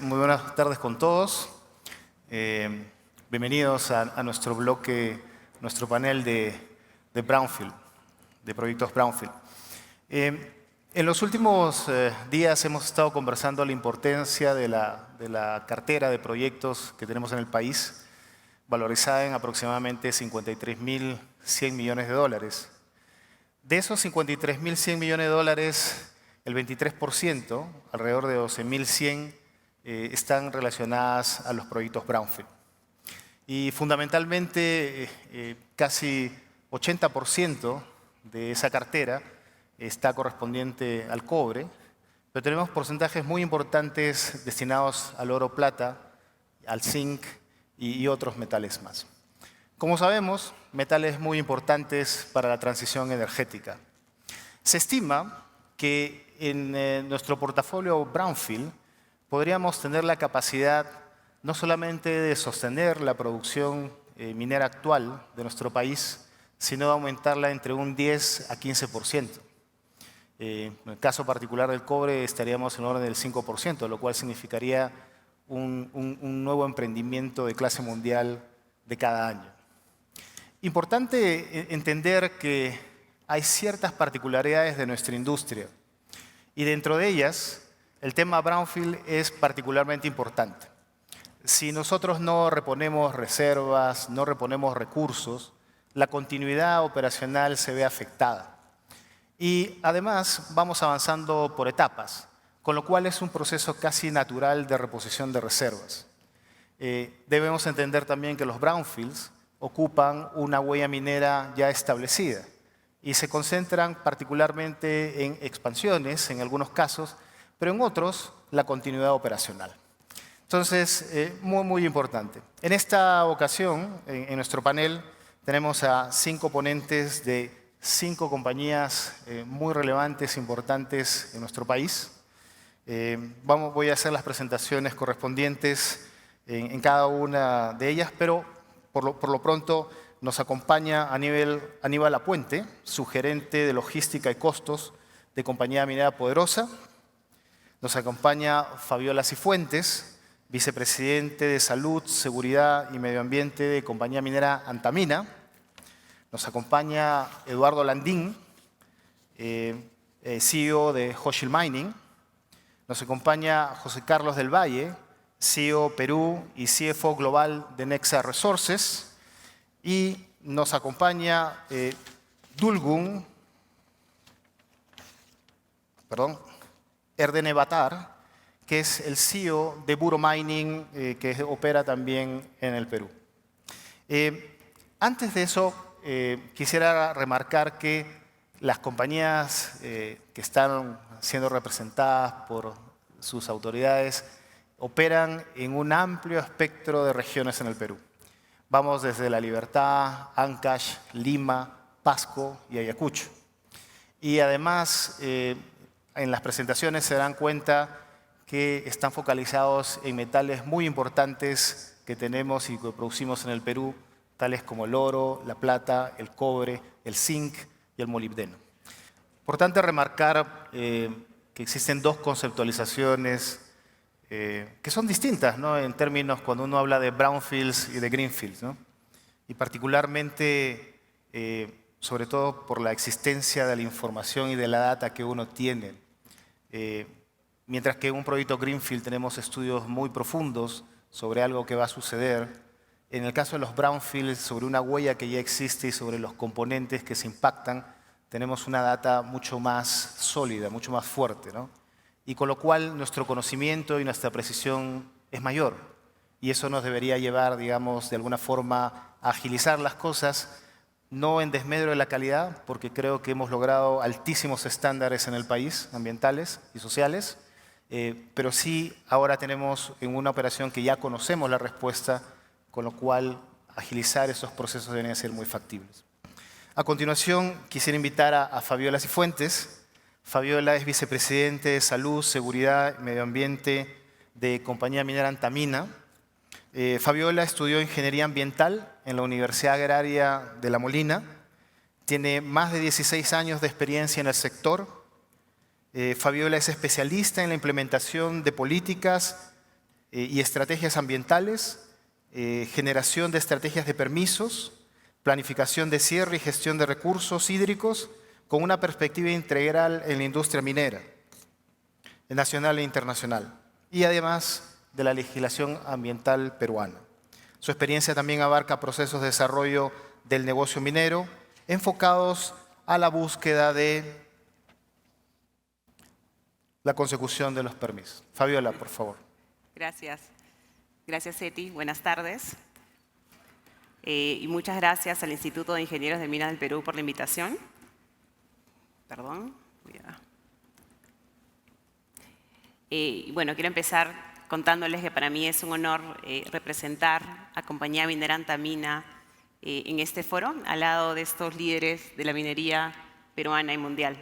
Muy buenas tardes con todos. Bienvenidos a nuestro bloque, nuestro panel de Brownfield, de proyectos Brownfield. En los últimos días hemos estado conversando la importancia de la cartera de proyectos que tenemos en el país, valorizada en aproximadamente 53.100 millones de dólares. De esos 53.100 millones de dólares, el 23%, alrededor de 12.100, están relacionadas a los proyectos Brownfield. Y fundamentalmente, casi 80% de esa cartera está correspondiente al cobre, pero tenemos porcentajes muy importantes destinados al oro plata, al zinc y otros metales más. Como sabemos, metales muy importantes para la transición energética. Se estima que en nuestro portafolio Brownfield podríamos tener la capacidad no solamente de sostener la producción minera actual de nuestro país, sino de aumentarla entre un 10 a 15%. En el caso particular del cobre estaríamos en el orden del 5%, lo cual significaría un nuevo emprendimiento de clase mundial de cada año. Importante entender que hay ciertas particularidades de nuestra industria y dentro de ellas el tema Brownfield es particularmente importante. Si nosotros no reponemos reservas, no reponemos recursos, la continuidad operacional se ve afectada. Y además vamos avanzando por etapas, con lo cual es un proceso casi natural de reposición de reservas. Debemos entender también que los brownfields ocupan una huella minera ya establecida y se concentran particularmente en expansiones, en algunos casos, pero en otros la continuidad operacional. Entonces, muy importante. En esta ocasión, en nuestro panel, tenemos a 5 ponentes de 5 compañías muy relevantes, importantes en nuestro país. Voy a hacer las presentaciones correspondientes en cada una de ellas, pero por lo pronto nos acompaña Aníbal Apuente, subgerente de logística y costos de Compañía Minera Poderosa. Nos acompaña Fabiola Cifuentes, vicepresidente de Salud, Seguridad y Medio Ambiente de Compañía Minera Antamina. Nos acompaña Eduardo Landín, CEO de Hochschild Mining. Nos acompaña José Carlos del Valle, CEO Perú y CFO Global de Nexa Resources. Y nos acompaña Dulgun Erdene Batar, que es el CEO de Buro Mining, que opera también en el Perú. Antes de eso, quisiera remarcar que las compañías que están siendo representadas por sus autoridades operan en un amplio espectro de regiones en el Perú. Vamos desde La Libertad, Ancash, Lima, Pasco y Ayacucho. Y además, en las presentaciones se dan cuenta que están focalizados en metales muy importantes que tenemos y que producimos en el Perú, tales como el oro, la plata, el cobre, el zinc y el molibdeno. Importante remarcar que existen 2 conceptualizaciones que son distintas, ¿no?, en términos cuando uno habla de brownfields y de greenfields, ¿no? Y particularmente, sobre todo por la existencia de la información y de la data que uno tiene. Mientras que en un proyecto greenfield tenemos estudios muy profundos sobre algo que va a suceder, en el caso de los brownfields, sobre una huella que ya existe y sobre los componentes que se impactan, tenemos una data mucho más sólida, mucho más fuerte, ¿no? Y con lo cual nuestro conocimiento y nuestra precisión es mayor. Y eso nos debería llevar, digamos, de alguna forma a agilizar las cosas, no en desmedro de la calidad, porque creo que hemos logrado altísimos estándares en el país, ambientales y sociales, pero sí ahora tenemos en una operación que ya conocemos la respuesta, con lo cual agilizar esos procesos deberían ser muy factibles. A continuación, quisiera invitar a Fabiola Cifuentes. Fabiola es vicepresidente de Salud, Seguridad y Medio Ambiente de Compañía Minera Antamina. Fabiola estudió Ingeniería Ambiental en la Universidad Agraria de La Molina. Tiene más de 16 años de experiencia en el sector. Fabiola es especialista en la implementación de políticas y estrategias ambientales, generación de estrategias de permisos, planificación de cierre y gestión de recursos hídricos con una perspectiva integral en la industria minera, nacional e internacional, y además de la legislación ambiental peruana. Su experiencia también abarca procesos de desarrollo del negocio minero enfocados a la búsqueda de la consecución de los permisos. Fabiola, por favor. Gracias. Gracias, Eti. Buenas tardes. Y muchas gracias al Instituto de Ingenieros de Minas del Perú por la invitación. Perdón. Bueno, quiero empezar contándoles que para mí es un honor representar a Compañía Minera Antamina en este foro, al lado de estos líderes de la minería peruana y mundial.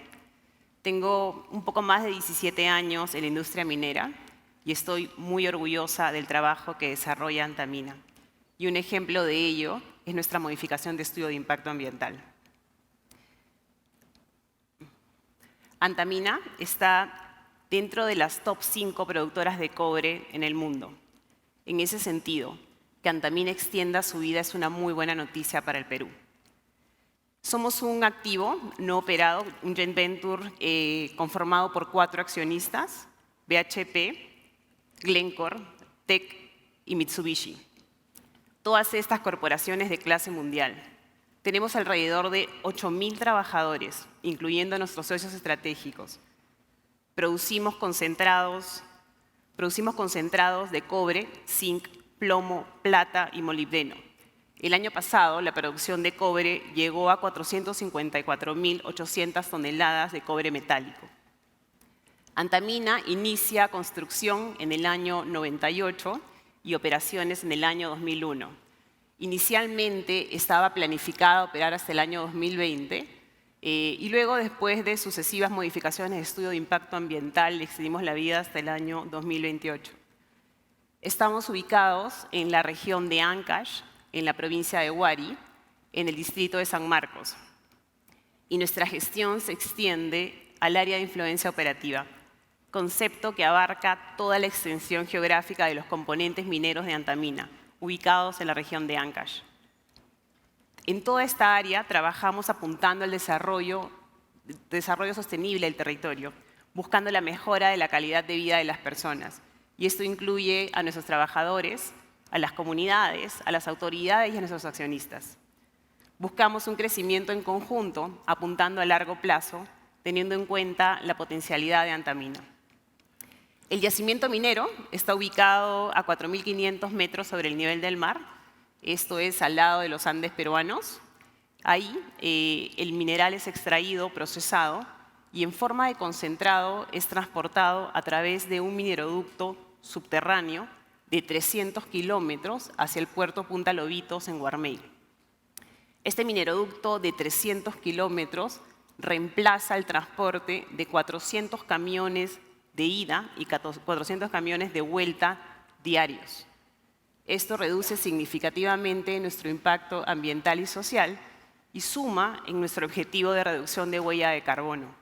Tengo un poco más de 17 años en la industria minera y estoy muy orgullosa del trabajo que desarrolla Antamina. Y un ejemplo de ello es nuestra modificación de estudio de impacto ambiental. Antamina está dentro de las top 5 productoras de cobre en el mundo. En ese sentido, que Antamina extienda su vida es una muy buena noticia para el Perú. Somos un activo no operado, un joint venture conformado por 4 accionistas, BHP, Glencore, Teck y Mitsubishi. Todas estas corporaciones de clase mundial. Tenemos alrededor de 8.000 trabajadores, incluyendo nuestros socios estratégicos. Producimos concentrados de cobre, zinc, plomo, plata y molibdeno. El año pasado, la producción de cobre llegó a 454.800 toneladas de cobre metálico. Antamina inicia construcción en el año 98 y operaciones en el año 2001. Inicialmente estaba planificada operar hasta el año 2020 y luego, después de sucesivas modificaciones de estudio de impacto ambiental, le extendimos la vida hasta el año 2028. Estamos ubicados en la región de Ancash, en la provincia de Huari, en el distrito de San Marcos. Y nuestra gestión se extiende al área de influencia operativa, concepto que abarca toda la extensión geográfica de los componentes mineros de Antamina, ubicados en la región de Ancash. En toda esta área trabajamos apuntando al desarrollo sostenible del territorio, buscando la mejora de la calidad de vida de las personas. Y esto incluye a nuestros trabajadores, a las comunidades, a las autoridades y a nuestros accionistas. Buscamos un crecimiento en conjunto, apuntando a largo plazo, teniendo en cuenta la potencialidad de Antamina. El yacimiento minero está ubicado a 4.500 metros sobre el nivel del mar. Esto es al lado de los Andes peruanos. Ahí el mineral es extraído, procesado y en forma de concentrado es transportado a través de un mineroducto subterráneo de 300 kilómetros hacia el puerto Punta Lobitos en Guarmey. Este mineroducto de 300 kilómetros reemplaza el transporte de 400 camiones de ida y 400 camiones de vuelta diarios. Esto reduce significativamente nuestro impacto ambiental y social y suma en nuestro objetivo de reducción de huella de carbono.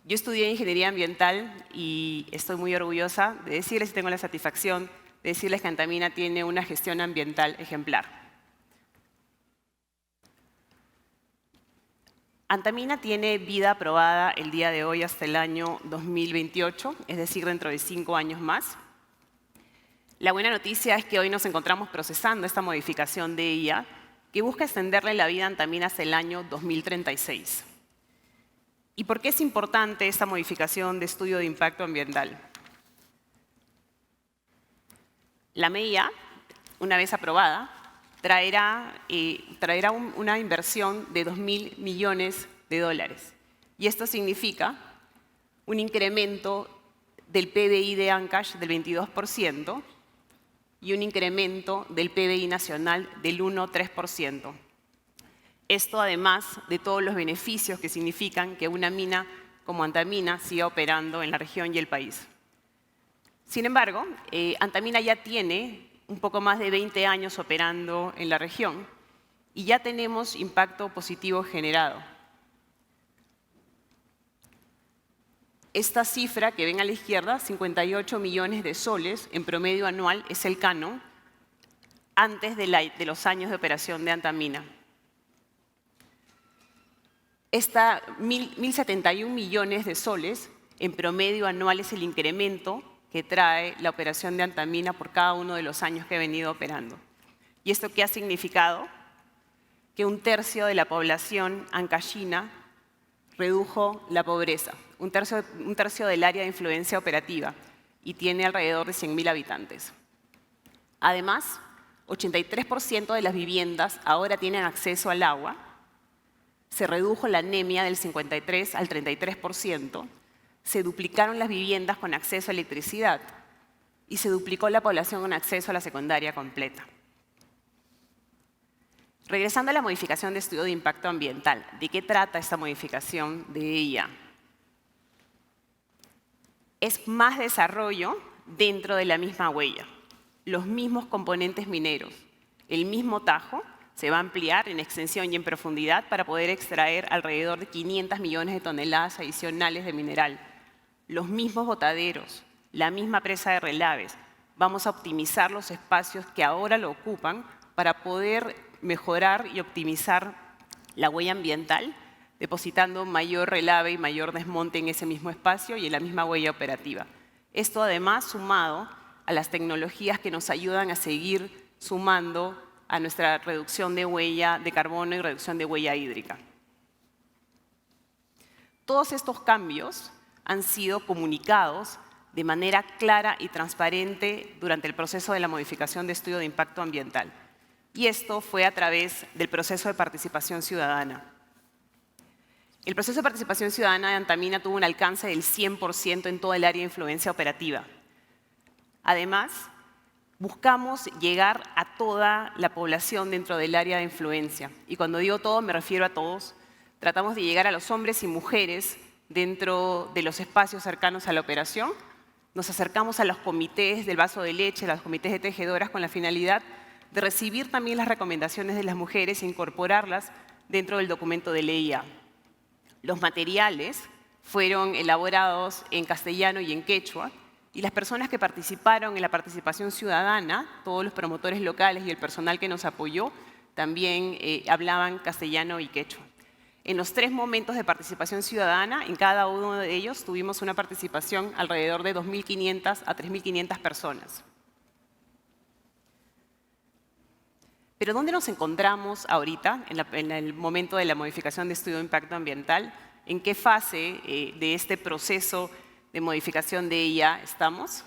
Yo estudié Ingeniería Ambiental y estoy muy orgullosa de decirles, y tengo la satisfacción de decirles que Antamina tiene una gestión ambiental ejemplar. Antamina tiene vida aprobada el día de hoy hasta el año 2028, es decir, dentro de 5 años más. La buena noticia es que hoy nos encontramos procesando esta modificación de ella que busca extenderle la vida a Antamina hasta el año 2036. ¿Y por qué es importante esta modificación de estudio de impacto ambiental? La MEIA, una vez aprobada, traerá una inversión de $2.000 millones. Y esto significa un incremento del PBI de Ancash del 22% y un incremento del PBI nacional del 1,3%. Esto además de todos los beneficios que significan que una mina como Antamina siga operando en la región y el país. Sin embargo, Antamina ya tiene un poco más de 20 años operando en la región y ya tenemos impacto positivo generado. Esta cifra que ven a la izquierda, 58 millones de soles en promedio anual, es el canon antes de los años de operación de Antamina. Esta 1.071 millones de soles en promedio anual es el incremento que trae la operación de Antamina por cada uno de los años que he venido operando. ¿Y esto qué ha significado? Que 1/3 de la población ancashina redujo la pobreza, un tercio del área de influencia operativa, y tiene alrededor de 100.000 habitantes. Además, 83% de las viviendas ahora tienen acceso al agua, se redujo la anemia del 53 al 33%, se duplicaron las viviendas con acceso a electricidad y se duplicó la población con acceso a la secundaria completa. Regresando a la modificación de estudio de impacto ambiental, ¿de qué trata esta modificación de ella? Es más desarrollo dentro de la misma huella, los mismos componentes mineros, el mismo tajo se va a ampliar en extensión y en profundidad para poder extraer alrededor de 500 millones de toneladas adicionales de mineral, los mismos botaderos, la misma presa de relaves. Vamos a optimizar los espacios que ahora lo ocupan para poder mejorar y optimizar la huella ambiental, depositando mayor relave y mayor desmonte en ese mismo espacio y en la misma huella operativa. Esto además sumado a las tecnologías que nos ayudan a seguir sumando a nuestra reducción de huella de carbono y reducción de huella hídrica. Todos estos cambios han sido comunicados de manera clara y transparente durante el proceso de la modificación de estudio de impacto ambiental. Y esto fue a través del proceso de participación ciudadana. El proceso de participación ciudadana de Antamina tuvo un alcance del 100% en todo el área de influencia operativa. Además, buscamos llegar a toda la población dentro del área de influencia. Y cuando digo todo, me refiero a todos. Tratamos de llegar a los hombres y mujeres dentro de los espacios cercanos a la operación. Nos acercamos a los comités del vaso de leche, a los comités de tejedoras, con la finalidad de recibir también las recomendaciones de las mujeres e incorporarlas dentro del documento de ley. Los materiales fueron elaborados en castellano y en quechua, y las personas que participaron en la participación ciudadana, todos los promotores locales y el personal que nos apoyó, también hablaban castellano y quechua. En los 3 momentos de participación ciudadana, en cada uno de ellos tuvimos una participación alrededor de 2.500 a 3.500 personas. Pero ¿dónde nos encontramos ahorita, en el momento de la modificación de estudio de impacto ambiental? ¿En qué fase de este proceso de modificación de ella estamos?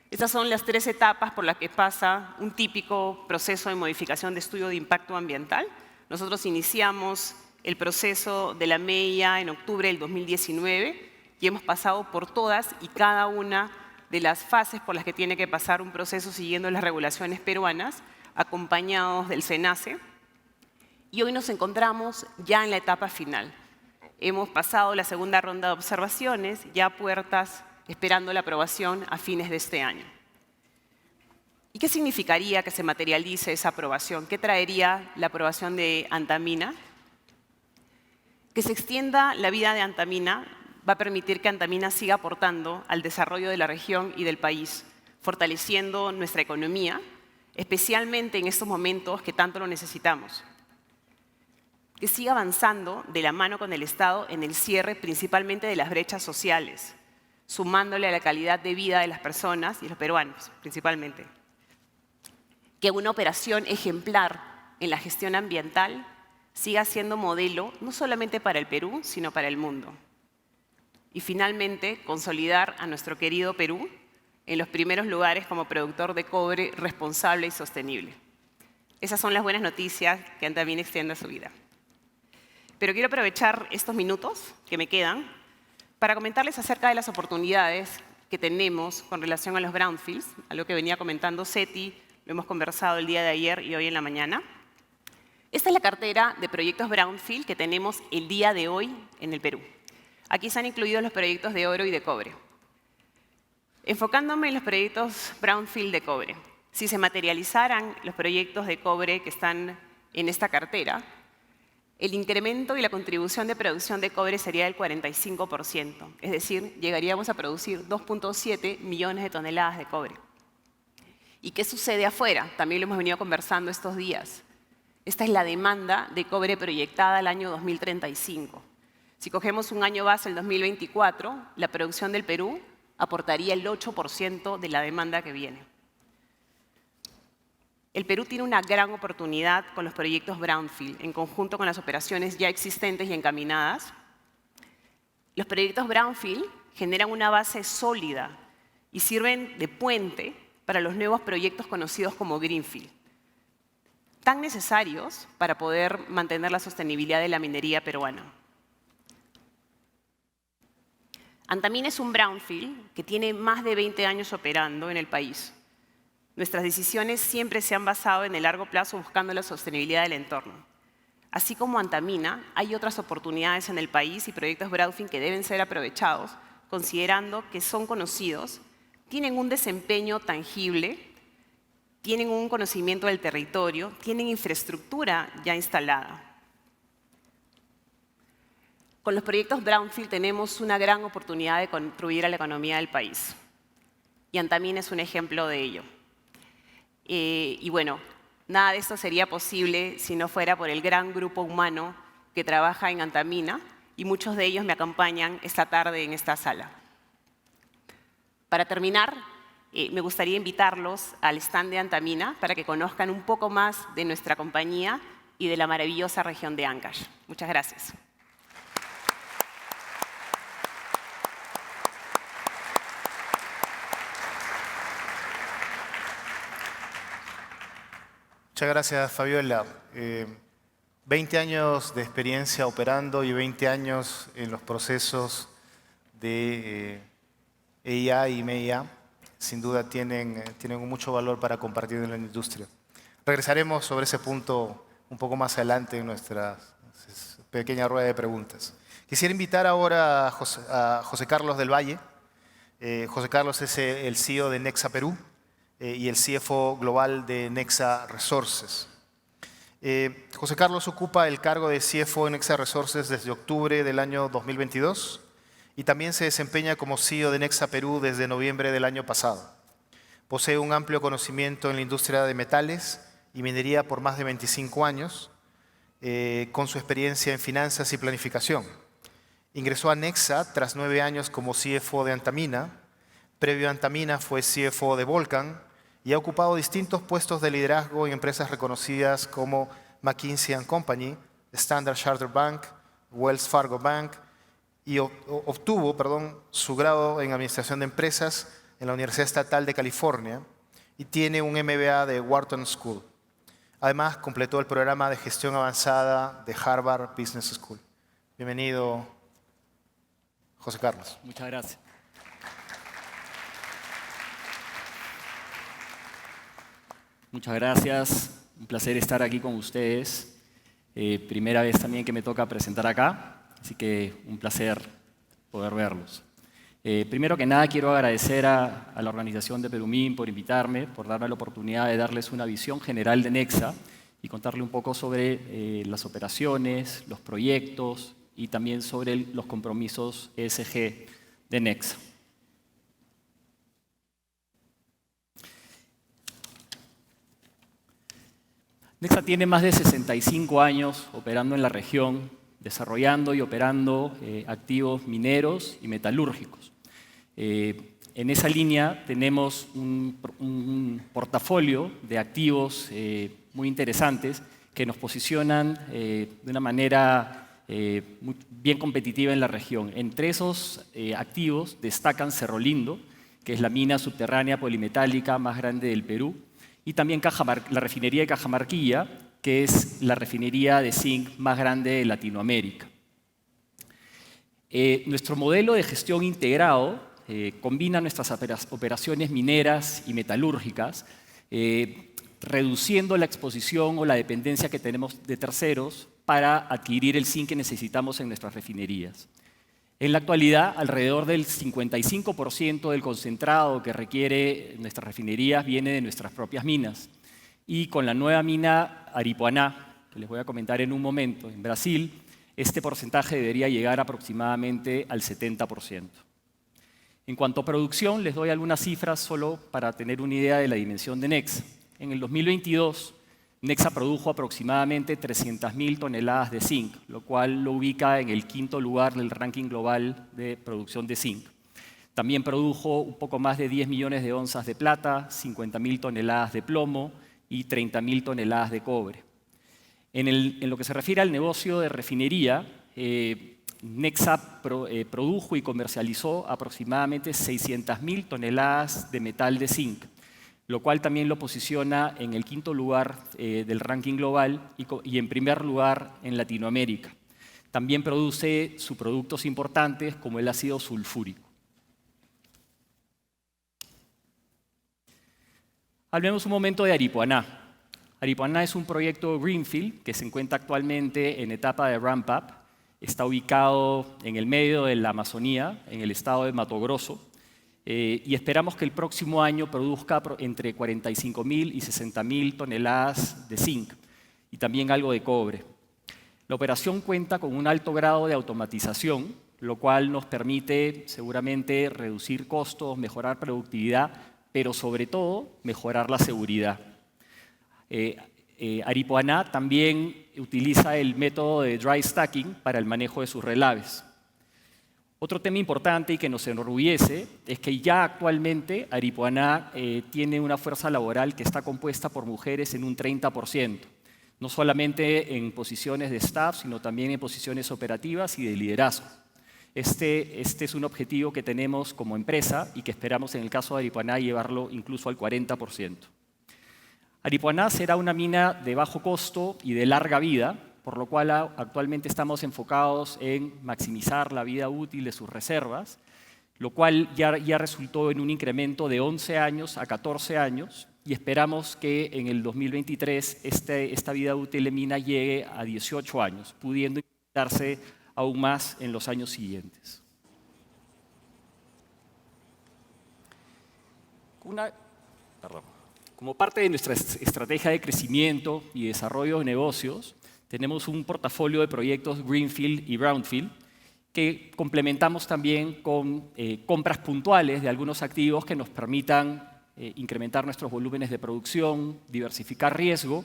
Estas son las 3 etapas por las que pasa un típico proceso de modificación de estudio de impacto ambiental. Nosotros iniciamos el proceso de la MEIA en octubre del 2019 y hemos pasado por todas y cada una de las fases por las que tiene que pasar un proceso siguiendo las regulaciones peruanas, acompañados del SENACE, y hoy nos encontramos ya en la etapa final. Hemos pasado la segunda ronda de observaciones, ya a puertas, esperando la aprobación a fines de este año. ¿Y qué significaría que se materialice esa aprobación? ¿Qué traería la aprobación de Antamina? Que se extienda la vida de Antamina va a permitir que Antamina siga aportando al desarrollo de la región y del país, fortaleciendo nuestra economía, especialmente en estos momentos que tanto lo necesitamos. Que siga avanzando de la mano con el Estado en el cierre principalmente de las brechas sociales, sumándole a la calidad de vida de las personas y los peruanos principalmente. Que una operación ejemplar en la gestión ambiental siga siendo modelo no solamente para el Perú, sino para el mundo. Y finalmente, consolidar a nuestro querido Perú en los primeros lugares como productor de cobre responsable y sostenible. Esas son las buenas noticias que Antamina extiende a su vida. Pero quiero aprovechar estos minutos que me quedan para comentarles acerca de las oportunidades que tenemos con relación a los brownfields, algo que venía comentando Seti, lo hemos conversado el día de ayer y hoy en la mañana. Esta es la cartera de proyectos brownfield que tenemos el día de hoy en el Perú. Aquí están incluidos los proyectos de oro y de cobre. Enfocándome en los proyectos brownfield de cobre, si se materializaran los proyectos de cobre que están en esta cartera, el incremento y la contribución de producción de cobre sería del 45%, es decir, llegaríamos a producir 2.7 millones de toneladas de cobre. ¿Y qué sucede afuera? También lo hemos venido conversando estos días. Esta es la demanda de cobre proyectada al año 2035. Si cogemos un año base, el 2024, la producción del Perú aportaría el 8% de la demanda que viene. El Perú tiene una gran oportunidad con los proyectos Brownfield, en conjunto con las operaciones ya existentes y encaminadas. Los proyectos Brownfield generan una base sólida y sirven de puente para los nuevos proyectos conocidos como Greenfield, tan necesarios para poder mantener la sostenibilidad de la minería peruana. Antamina es un brownfield que tiene más de 20 años operando en el país. Nuestras decisiones siempre se han basado en el largo plazo buscando la sostenibilidad del entorno. Así como Antamina, hay otras oportunidades en el país y proyectos brownfield que deben ser aprovechados, considerando que son conocidos, tienen un desempeño tangible, tienen un conocimiento del territorio, tienen infraestructura ya instalada. Con los proyectos brownfield tenemos una gran oportunidad de contribuir a la economía del país. Y Antamina es un ejemplo de ello. Y bueno, nada de esto sería posible si no fuera por el gran grupo humano que trabaja en Antamina, y muchos de ellos me acompañan esta tarde en esta sala. Para terminar, me gustaría invitarlos al stand de Antamina para que conozcan un poco más de nuestra compañía y de la maravillosa región de Ancash. Muchas gracias. Muchas gracias, Fabiola. 20 años de experiencia operando y 20 años en los procesos de EIA y MEIA, sin duda tienen mucho valor para compartir en la industria. Regresaremos sobre ese punto un poco más adelante en nuestra pequeña rueda de preguntas. Quisiera invitar ahora a José Carlos del Valle. José Carlos es el CEO de Nexa Perú y el CFO global de Nexa Resources. José Carlos ocupa el cargo de CFO en Nexa Resources desde octubre del año 2022 y también se desempeña como CEO de Nexa Perú desde noviembre del año pasado. Posee un amplio conocimiento en la industria de metales y minería por más de 25 años, con su experiencia en finanzas y planificación. Ingresó a Nexa tras 9 años como CFO de Antamina. Previo a Antamina fue CFO de Volcan y ha ocupado distintos puestos de liderazgo en empresas reconocidas como McKinsey & Company, Standard Chartered Bank, Wells Fargo Bank, y obtuvo su grado en Administración de Empresas en la Universidad Estatal de California y tiene un MBA de Wharton School. Además, completó el programa de Gestión Avanzada de Harvard Business School. Bienvenido, José Carlos. Muchas gracias. Muchas gracias, un placer estar aquí con ustedes. Primera vez también que me toca presentar acá, así que un placer poder verlos. Primero que nada quiero agradecer a la organización de Perumín por invitarme, por darme la oportunidad de darles una visión general de Nexa y contarle un poco sobre las operaciones, los proyectos y también sobre los compromisos ESG de Nexa. Nexa tiene más de 65 años operando en la región, desarrollando y operando activos mineros y metalúrgicos. En esa línea tenemos un portafolio de activos muy interesantes que nos posicionan de una manera bien competitiva en la región. Entre esos activos destacan Cerro Lindo, que es la mina subterránea polimetálica más grande del Perú, y también la refinería de Cajamarquilla, que es la refinería de zinc más grande de Latinoamérica. Nuestro modelo de gestión integrado combina nuestras operaciones mineras y metalúrgicas, reduciendo la exposición o la dependencia que tenemos de terceros para adquirir el zinc que necesitamos en nuestras refinerías. En la actualidad, alrededor del 55% del concentrado que requiere nuestras refinerías viene de nuestras propias minas. Y con la nueva mina Aripuanã, que les voy a comentar en un momento, en Brasil, este porcentaje debería llegar aproximadamente al 70%. En cuanto a producción, les doy algunas cifras solo para tener una idea de la dimensión de Nexa. En el 2022, Nexa produjo aproximadamente 300.000 toneladas de zinc, lo cual lo ubica en el 5º lugar del ranking global de producción de zinc. También produjo un poco más de 10 millones de onzas de plata, 50.000 toneladas de plomo y 30.000 toneladas de cobre. En lo que se refiere al negocio de refinería, Nexa produjo y comercializó aproximadamente 600.000 toneladas de metal de zinc, lo cual también lo posiciona en el 5º lugar del ranking global y en primer lugar en Latinoamérica. También produce subproductos importantes como el ácido sulfúrico. Hablemos un momento de Aripuanã. Aripuanã es un proyecto Greenfield que se encuentra actualmente en etapa de ramp-up. Está ubicado en el medio de la Amazonía, en el estado de Mato Grosso, y esperamos que el próximo año produzca entre 45.000 y 60.000 toneladas de zinc y también algo de cobre. La operación cuenta con un alto grado de automatización, lo cual nos permite seguramente reducir costos, mejorar productividad, pero sobre todo mejorar la seguridad. Aripuanã también utiliza el método de dry stacking para el manejo de sus relaves. Otro tema importante y que nos enorgullece es que ya actualmente Aripuanã tiene una fuerza laboral que está compuesta por mujeres en un 30%, no solamente en posiciones de staff, sino también en posiciones operativas y de liderazgo. Este es un objetivo que tenemos como empresa y que esperamos en el caso de Aripuanã llevarlo incluso al 40%. Aripuanã será una mina de bajo costo y de larga vida, por lo cual actualmente estamos enfocados en maximizar la vida útil de sus reservas, lo cual ya resultó en un incremento de 11 años a 14 años y esperamos que en el 2023 esta vida útil de mina llegue a 18 años, pudiendo incrementarse aún más en los años siguientes. Como parte de nuestra estrategia de crecimiento y desarrollo de negocios, tenemos un portafolio de proyectos Greenfield y Brownfield que complementamos también con compras puntuales de algunos activos que nos permitan incrementar nuestros volúmenes de producción, diversificar riesgo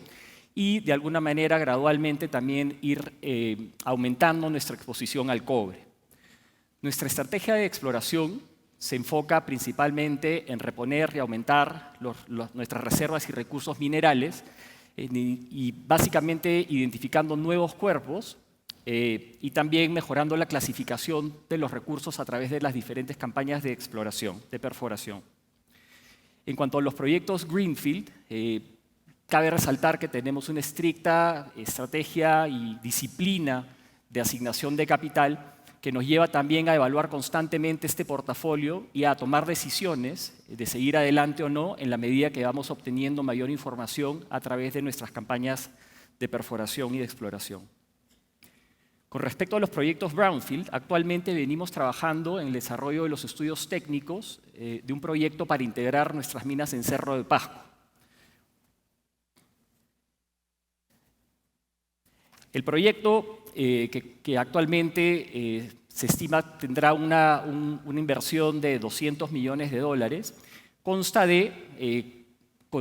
y de alguna manera gradualmente también ir aumentando nuestra exposición al cobre. Nuestra estrategia de exploración se enfoca principalmente en reponer y aumentar nuestras reservas y recursos minerales y básicamente identificando nuevos cuerpos y también mejorando la clasificación de los recursos a través de las diferentes campañas de exploración, de perforación. En cuanto a los proyectos Greenfield, cabe resaltar que tenemos una estricta estrategia y disciplina de asignación de capital que nos lleva también a evaluar constantemente este portafolio y a tomar decisiones de seguir adelante o no en la medida que vamos obteniendo mayor información a través de nuestras campañas de perforación y de exploración. Con respecto a los proyectos Brownfield, actualmente venimos trabajando en el desarrollo de los estudios técnicos de un proyecto para integrar nuestras minas en Cerro de Pasco. El proyecto que actualmente se estima tendrá una inversión de $200 millones, consta de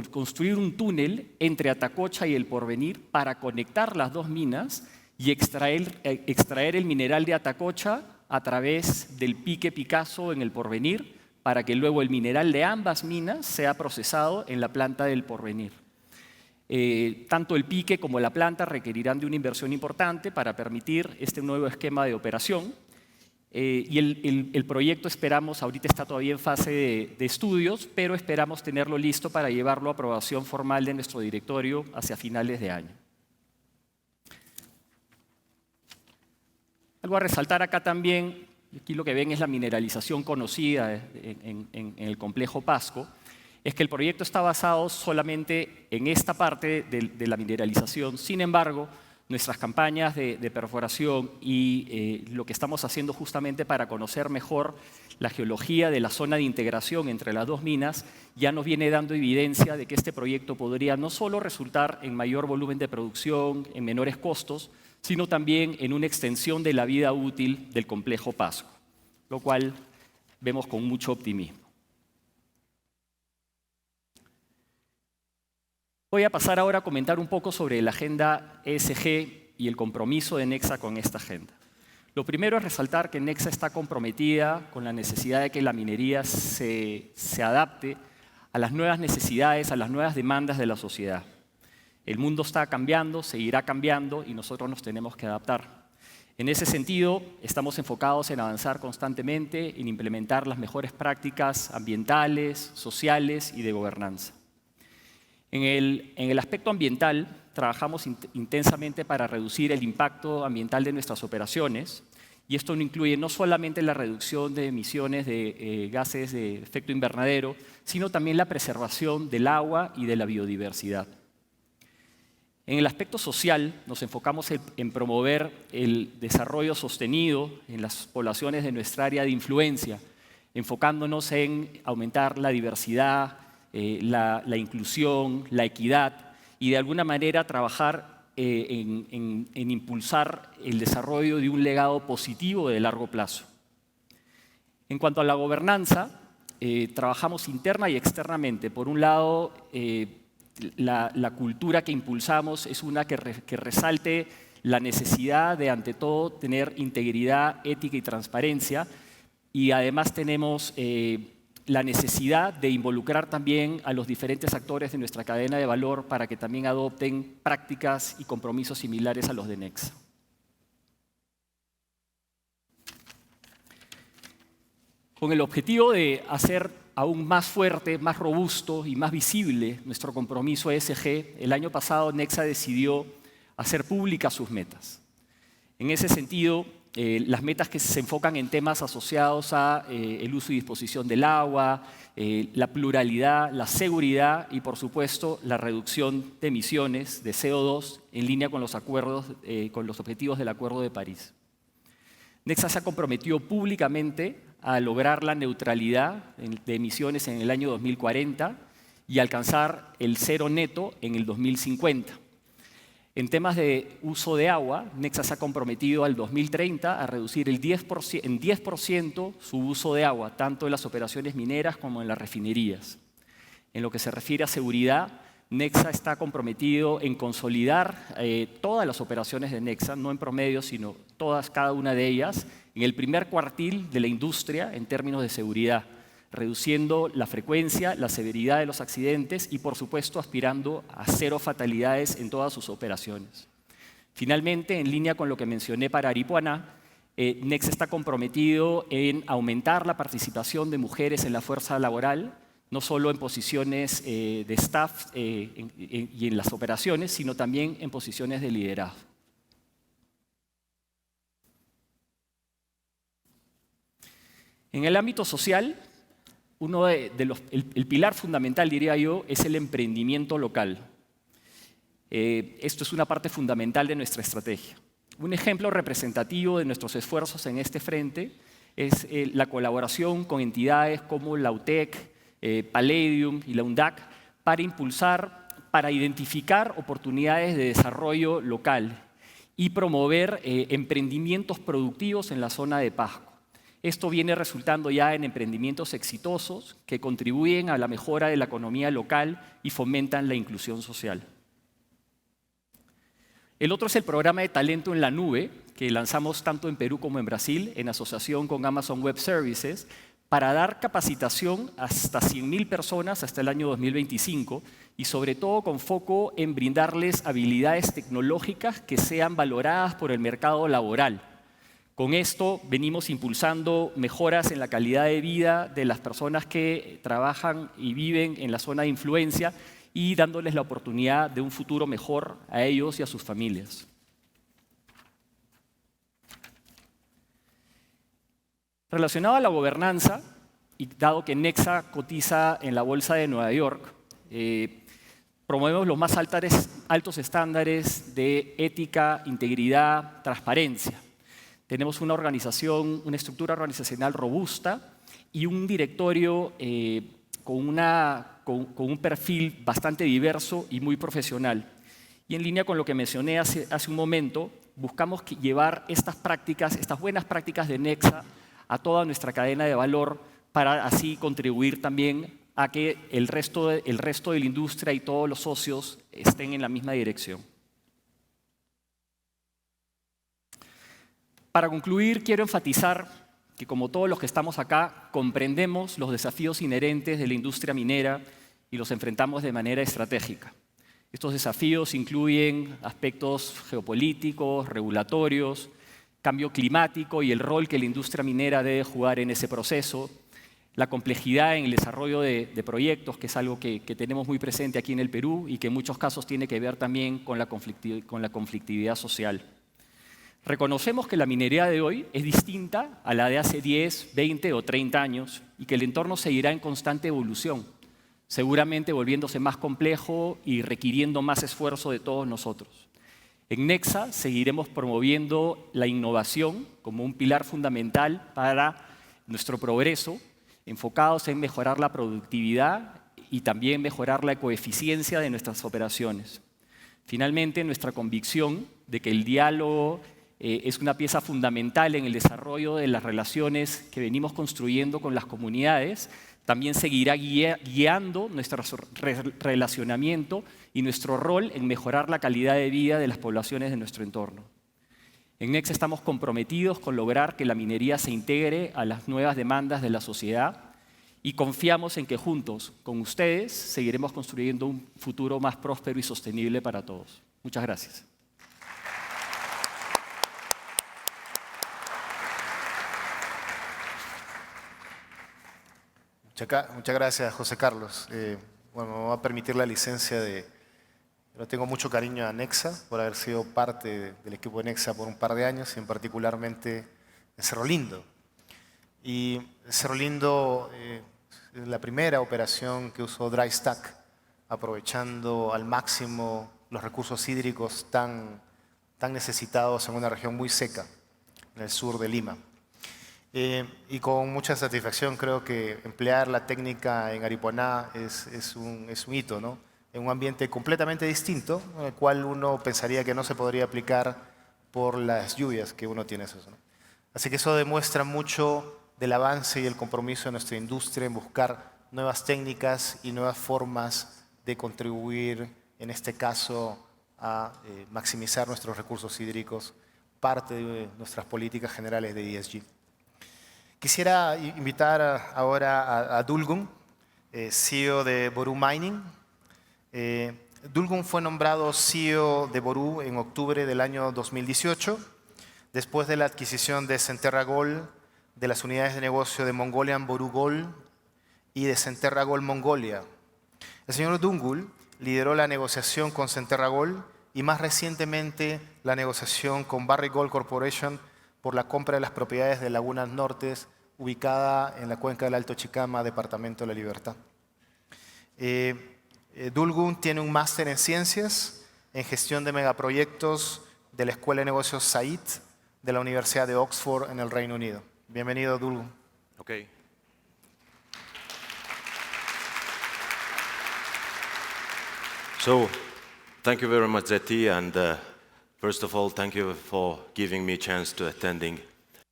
construir un túnel entre Atacocha y El Porvenir para conectar las dos minas y extraer el mineral de Atacocha a través del pique Picasso en El Porvenir para que luego el mineral de ambas minas sea procesado en la planta del Porvenir. Tanto el pique como la planta requerirán de una inversión importante para permitir este nuevo esquema de operación. Y el proyecto esperamos, ahorita está todavía en fase de estudios, pero esperamos tenerlo listo para llevarlo a aprobación formal de nuestro directorio hacia finales de año. Algo a resaltar acá también, aquí lo que ven es la mineralización conocida en el complejo Pasco, es que el proyecto está basado solamente en esta parte de la mineralización. Sin embargo, nuestras campañas de perforación y lo que estamos haciendo justamente para conocer mejor la geología de la zona de integración entre las dos minas, ya nos viene dando evidencia de que este proyecto podría no solo resultar en mayor volumen de producción, en menores costos, sino también en una extensión de la vida útil del complejo Pasco, lo cual vemos con mucho optimismo. Voy a pasar ahora a comentar un poco sobre la agenda ESG y el compromiso de Nexa con esta agenda. Lo primero es resaltar que Nexa está comprometida con la necesidad de que la minería se adapte a las nuevas necesidades, a las nuevas demandas de la sociedad. El mundo está cambiando, seguirá cambiando y nosotros nos tenemos que adaptar. En ese sentido, estamos enfocados en avanzar constantemente, en implementar las mejores prácticas ambientales, sociales y de gobernanza. En el aspecto ambiental, trabajamos intensamente para reducir el impacto ambiental de nuestras operaciones, y esto incluye no solamente la reducción de emisiones de gases de efecto invernadero, sino también la preservación del agua y de la biodiversidad. En el aspecto social, nos enfocamos en promover el desarrollo sostenido en las poblaciones de nuestra área de influencia, enfocándonos en aumentar la diversidad, la inclusión, la equidad y de alguna manera trabajar en impulsar el desarrollo de un legado positivo de largo plazo. En cuanto a la gobernanza, trabajamos interna y externamente. Por un lado, la cultura que impulsamos es una que resalte la necesidad de, ante todo, tener integridad, ética y transparencia, y además tenemos la necesidad de involucrar también a los diferentes actores de nuestra cadena de valor para que también adopten prácticas y compromisos similares a los de Nexa. Con el objetivo de hacer aún más fuerte, más robusto y más visible nuestro compromiso ESG, el año pasado Nexa decidió hacer públicas sus metas. En ese sentido, las metas que se enfocan en temas asociados a el uso y disposición del agua, la pluralidad, la seguridad y, por supuesto, la reducción de emisiones de CO2 en línea con los objetivos del Acuerdo de París. Nexa se ha comprometido públicamente a lograr la neutralidad de emisiones en el año 2040 y alcanzar el cero neto en el 2050. En temas de uso de agua, Nexa se ha comprometido al 2030 a reducir en 10% su uso de agua, tanto en las operaciones mineras como en las refinerías. En lo que se refiere a seguridad, Nexa está comprometido en consolidar todas las operaciones de Nexa, no en promedio, sino todas, cada una de ellas, en el primer cuartil de la industria en términos de seguridad, reduciendo la frecuencia, la severidad de los accidentes y, por supuesto, aspirando a cero fatalidades en todas sus operaciones. Finalmente, en línea con lo que mencioné para Aripuanã, Nexa está comprometido en aumentar la participación de mujeres en la fuerza laboral, no solo en posiciones de staff y en las operaciones, sino también en posiciones de liderazgo. En el ámbito social, el pilar fundamental, diría yo, es el emprendimiento local. Esto es una parte fundamental de nuestra estrategia. Un ejemplo representativo de nuestros esfuerzos en este frente es la colaboración con entidades como la UTEC, Palladium y la UNDAC para identificar oportunidades de desarrollo local y promover emprendimientos productivos en la zona de Pasco. Esto viene resultando ya en emprendimientos exitosos que contribuyen a la mejora de la economía local y fomentan la inclusión social. El otro es el programa de talento en la nube, que lanzamos tanto en Perú como en Brasil, en asociación con Amazon Web Services, para dar capacitación hasta 100.000 personas hasta el año 2025 y sobre todo con foco en brindarles habilidades tecnológicas que sean valoradas por el mercado laboral. Con esto venimos impulsando mejoras en la calidad de vida de las personas que trabajan y viven en la zona de influencia y dándoles la oportunidad de un futuro mejor a ellos y a sus familias. Relacionado a la gobernanza, y dado que Nexa cotiza en la Bolsa de Nueva York, promovemos los más altos estándares de ética, integridad, transparencia. Tenemos una estructura organizacional robusta y un directorio con un perfil bastante diverso y muy profesional. Y en línea con lo que mencioné hace un momento, buscamos llevar estas buenas prácticas de Nexa a toda nuestra cadena de valor para así contribuir también a que el resto de la industria y todos los socios estén en la misma dirección. Para concluir, quiero enfatizar que, como todos los que estamos acá, comprendemos los desafíos inherentes de la industria minera y los enfrentamos de manera estratégica. Estos desafíos incluyen aspectos geopolíticos, regulatorios, cambio climático y el rol que la industria minera debe jugar en ese proceso, la complejidad en el desarrollo de proyectos, que es algo que tenemos muy presente aquí en el Perú y que en muchos casos tiene que ver también con la conflictividad social. Reconocemos que la minería de hoy es distinta a la de hace 10, 20 o 30 años y que el entorno seguirá en constante evolución, seguramente volviéndose más complejo y requiriendo más esfuerzo de todos nosotros. En Nexa seguiremos promoviendo la innovación como un pilar fundamental para nuestro progreso, enfocados en mejorar la productividad y también mejorar la ecoeficiencia de nuestras operaciones. Finalmente, nuestra convicción de que el diálogo es una pieza fundamental en el desarrollo de las relaciones que venimos construyendo con las comunidades, también seguirá guiando nuestro relacionamiento y nuestro rol en mejorar la calidad de vida de las poblaciones de nuestro entorno. En Nexa estamos comprometidos con lograr que la minería se integre a las nuevas demandas de la sociedad y confiamos en que juntos, con ustedes, seguiremos construyendo un futuro más próspero y sostenible para todos. Muchas gracias. Muchas gracias, José Carlos. Bueno, me va a permitir la licencia Yo tengo mucho cariño a Nexa por haber sido parte del equipo de Nexa por un par de años y en particularmente en Cerro Lindo. Y Cerro Lindo es la primera operación que usó Dry Stack, aprovechando al máximo los recursos hídricos tan necesitados en una región muy seca, en el sur de Lima. Y con mucha satisfacción creo que emplear la técnica en Aripuanã es un hito, ¿no? En un ambiente completamente distinto, en el cual uno pensaría que no se podría aplicar por las lluvias que uno tiene. ¿No? Así que eso demuestra mucho del avance y el compromiso de nuestra industria en buscar nuevas técnicas y nuevas formas de contribuir, en este caso, a maximizar nuestros recursos hídricos, parte de nuestras políticas generales de ESG. Quisiera invitar ahora a Dulgun, CEO de Boru Mining. Dulgun fue nombrado CEO de Boru en octubre del año 2018, después de la adquisición de Centerra Gold, de las unidades de negocio de Mongolian Boru Gold y de Centerra Gold Mongolia. El señor Dulgun lideró la negociación con Centerra Gold y más recientemente la negociación con Barrick Gold Corporation por la compra de las propiedades de Lagunas Nortes, ubicada en la cuenca del Alto Chicama, departamento de La Libertad. Dulgun tiene un máster en ciencias, en gestión de megaproyectos de la Escuela de Negocios Said de la Universidad de Oxford en el Reino Unido. Bienvenido, Dulgun. Okay. So, thank you very much, Zeti, and first of all, thank you for giving me a chance to attending.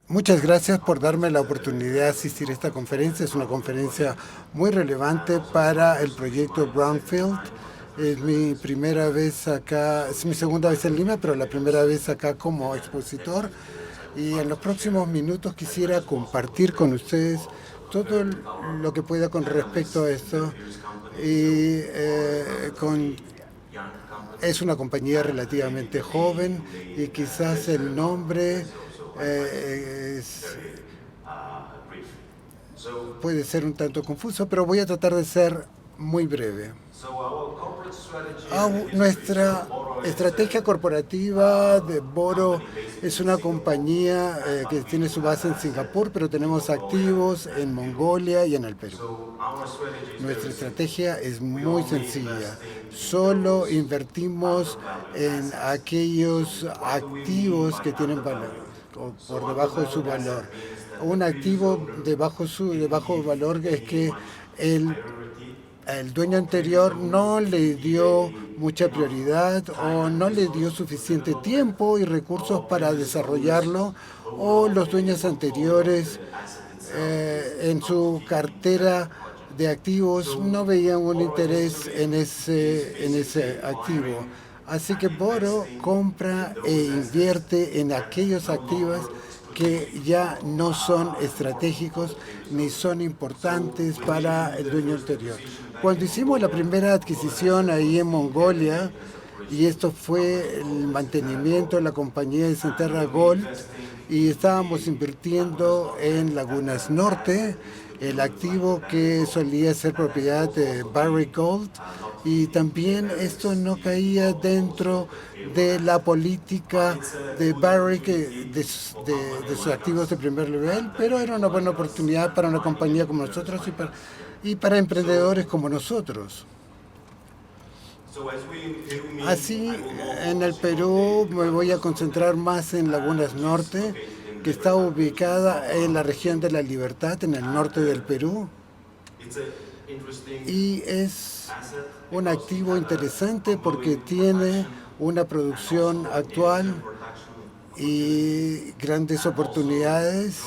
Muchas gracias por darme la oportunidad de asistir a esta conferencia. Es una conferencia muy relevante para el proyecto Brownfield. Es mi primera vez acá, es mi segunda vez en Lima, pero la primera vez acá como expositor. Y en los próximos minutos quisiera compartir con ustedes todo lo que pueda con respecto a esto. Es una compañía relativamente joven y quizás el nombre puede ser un tanto confuso, pero voy a tratar de ser muy breve. Nuestra Estrategia corporativa de Boro es una compañía que tiene su base en Singapur, pero tenemos activos en Mongolia y en el Perú. Nuestra estrategia es muy sencilla. Solo invertimos en aquellos activos que tienen valor o por debajo de su valor. Un activo de bajo valor es que el dueño anterior no le dio mucha prioridad o no le dio suficiente tiempo y recursos para desarrollarlo, o los dueños anteriores en su cartera de activos no veían un interés en ese activo. Así que Boro compra e invierte en aquellos activos que ya no son estratégicos ni son importantes para el dueño anterior. Cuando hicimos la primera adquisición ahí en Mongolia, y esto fue el mantenimiento de la compañía de Centerra Gold, y estábamos invirtiendo en Lagunas Norte, el activo que solía ser propiedad de Barrick Gold, y también esto no caía dentro de la política de Barrick de sus activos de primer nivel, pero era una buena oportunidad para una compañía como nosotros y para emprendedores como nosotros. Así, en el Perú me voy a concentrar más en Lagunas Norte, que está ubicada en la región de La Libertad, en el norte del Perú. Y es un activo interesante porque tiene una producción actual y grandes oportunidades,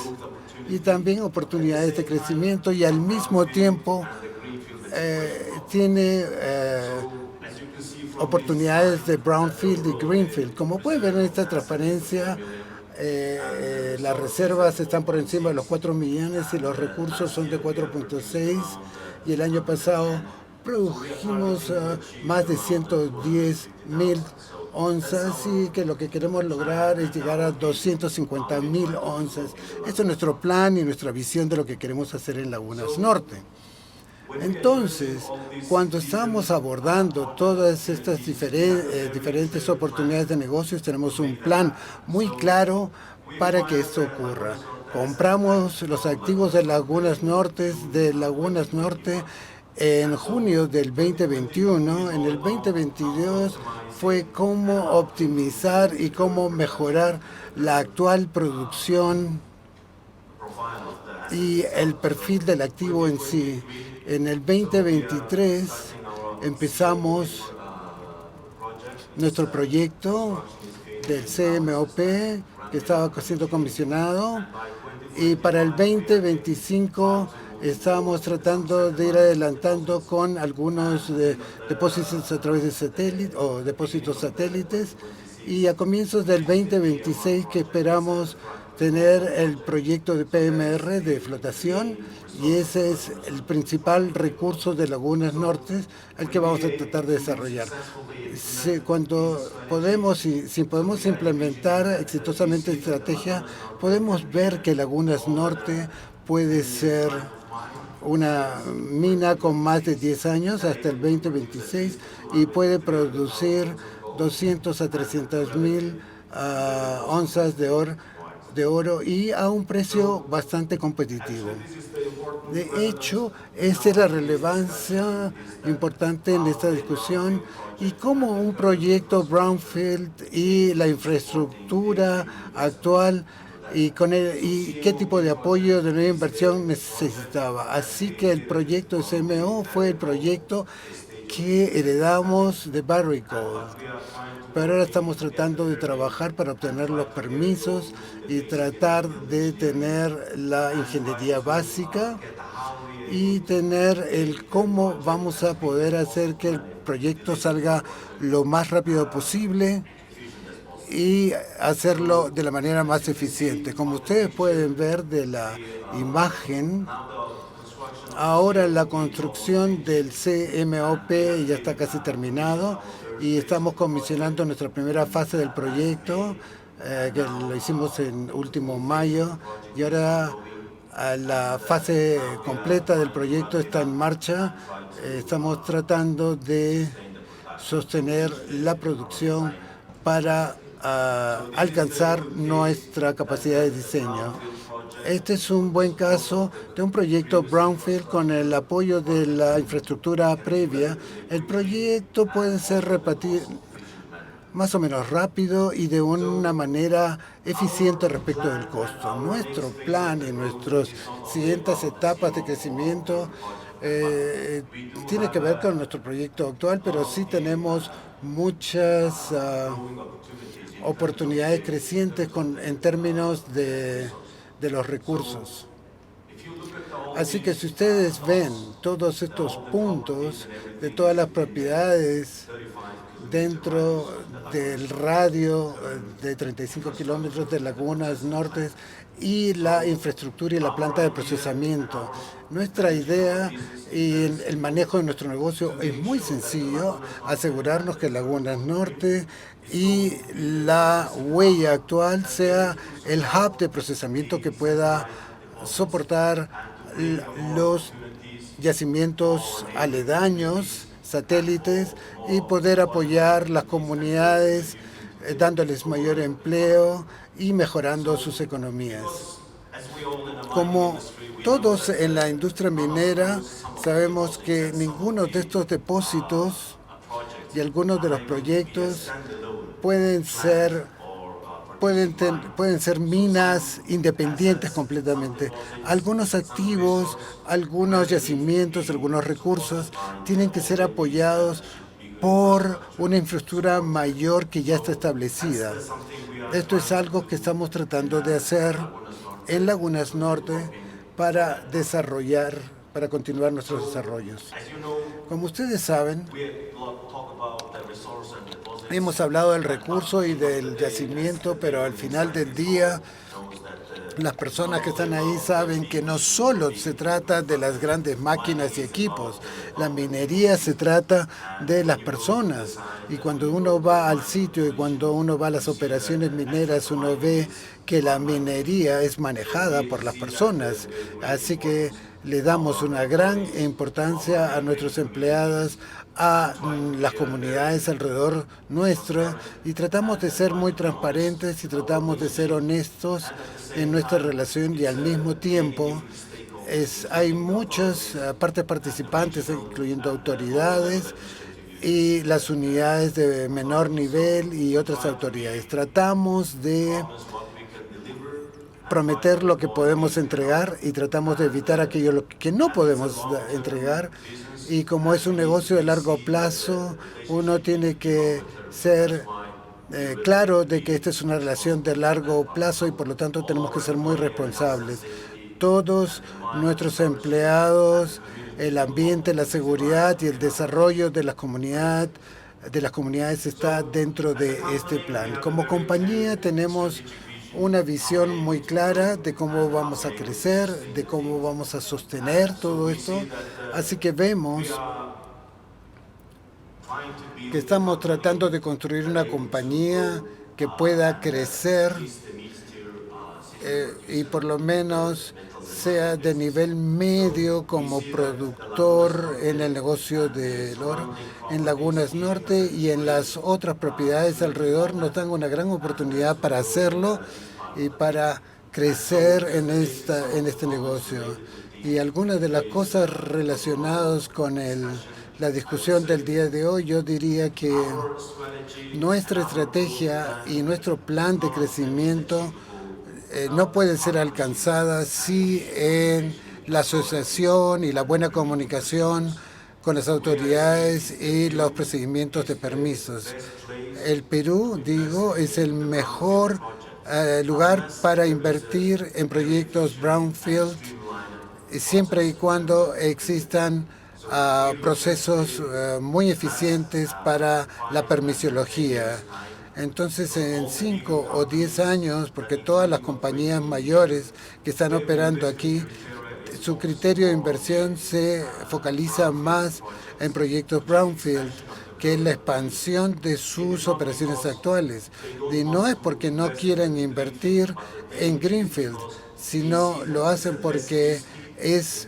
y también oportunidades de crecimiento, y al mismo tiempo tiene oportunidades de brownfield y greenfield. Como pueden ver en esta transparencia, las reservas están por encima de los 4 millones y los recursos son de 4.6, y el año pasado produjimos más de 110,000 onzas, y que lo que queremos lograr es llegar a 250,000 onzas. Este es nuestro plan y nuestra visión de lo que queremos hacer en Lagunas Norte. Entonces, cuando estamos abordando todas estas diferentes oportunidades de negocios, tenemos un plan muy claro para que esto ocurra. Compramos los activos de Lagunas Norte en junio del 2021. En el 2022 fue cómo optimizar y cómo mejorar la actual producción y el perfil del activo en sí. En el 2023 empezamos nuestro proyecto del CMOP, que estaba siendo comisionado, y para el 2025 estábamos tratando de ir adelantando con algunos depósitos a través de satélite o depósitos satélites, y a comienzos del 2026 que esperamos tener el proyecto de PMR de flotación, y ese es el principal recurso de Lagunas Norte al que vamos a tratar de desarrollar. Cuando podemos, si podemos implementar exitosamente la estrategia, podemos ver que Lagunas Norte puede ser una mina con más de 10 años hasta el 2026 y puede producir 200 a 300,000 onzas de oro y a un precio bastante competitivo. De hecho, esta es la relevancia importante en esta discusión, y cómo un proyecto brownfield y la infraestructura actual y qué tipo de apoyo de nueva inversión necesitaba. Así que el proyecto CMO fue el proyecto que heredamos de Barrick Gold. Pero ahora estamos tratando de trabajar para obtener los permisos y tratar de tener la ingeniería básica y tener el cómo vamos a poder hacer que el proyecto salga lo más rápido posible y hacerlo de la manera más eficiente. Como ustedes pueden ver de la imagen, ahora la construcción del CMOP ya está casi terminado y estamos comisionando nuestra primera fase del proyecto, que lo hicimos en último mayo, y ahora la fase completa del proyecto está en marcha. Estamos tratando de sostener la producción para alcanzar nuestra capacidad de diseño. Este es un buen caso de un proyecto brownfield con el apoyo de la infraestructura previa. El proyecto puede ser repetido más o menos rápido y de una manera eficiente respecto del costo. Nuestro plan y nuestras siguientes etapas de crecimiento tiene que ver con nuestro proyecto actual, pero sí tenemos muchas oportunidades crecientes en términos de los recursos. Así que si ustedes ven todos estos puntos de todas las propiedades dentro del radio de 35 kilómetros de Lagunas Norte y la infraestructura y la planta de procesamiento. Nuestra idea y el manejo de nuestro negocio es muy sencillo, asegurarnos que Lagunas Norte y la huella actual sea el hub de procesamiento que pueda soportar los yacimientos aledaños, satélites, y poder apoyar las comunidades dándoles mayor empleo y mejorando sus economías. Como todos en la industria minera, sabemos que ninguno de estos depósitos y algunos de los proyectos pueden ser minas independientes completamente. Algunos activos, algunos yacimientos, algunos recursos tienen que ser apoyados por una infraestructura mayor que ya está establecida. Esto es algo que estamos tratando de hacer en Lagunas Norte para continuar nuestros desarrollos. Como ustedes saben, hemos hablado del recurso y del yacimiento, pero al final del día, las personas que están ahí saben que no solo se trata de las grandes máquinas y equipos, la minería se trata de las personas. Y cuando uno va al sitio y cuando uno va a las operaciones mineras, uno ve que la minería es manejada por las personas. Así que le damos una gran importancia a nuestros empleados, a las comunidades alrededor nuestro, y tratamos de ser muy transparentes y tratamos de ser honestos en nuestra relación, y al mismo tiempo hay muchas partes participantes, incluyendo autoridades y las unidades de menor nivel y otras autoridades. Tratamos de prometer lo que podemos entregar y tratamos de evitar aquello que no podemos entregar. Y como es un negocio de largo plazo, uno tiene que ser claro de que esta es una relación de largo plazo y por lo tanto tenemos que ser muy responsables. Todos nuestros empleados, el ambiente, la seguridad y el desarrollo de la comunidad, de las comunidades está dentro de este plan. Como compañía tenemos una visión muy clara de cómo vamos a crecer, de cómo vamos a sostener todo esto. Así que vemos que estamos tratando de construir una compañía que pueda crecer y por lo menos sea de nivel medio como productor en el negocio del oro en Lagunas Norte, y en las otras propiedades alrededor nos dan una gran oportunidad para hacerlo y para crecer en este negocio. Y algunas de las cosas relacionadas con la discusión del día de hoy, yo diría que nuestra estrategia y nuestro plan de crecimiento no puede ser alcanzada si en la asociación y la buena comunicación con las autoridades y los procedimientos de permisos. El Perú, digo, es el mejor lugar para invertir en proyectos brownfield, siempre y cuando existan procesos muy eficientes para la permisología. Entonces, en 5 o 10 años, porque todas las compañías mayores que están operando aquí, su criterio de inversión se focaliza más en proyectos brownfield, que es la expansión de sus operaciones actuales. Y no es porque no quieren invertir en greenfield, sino lo hacen porque es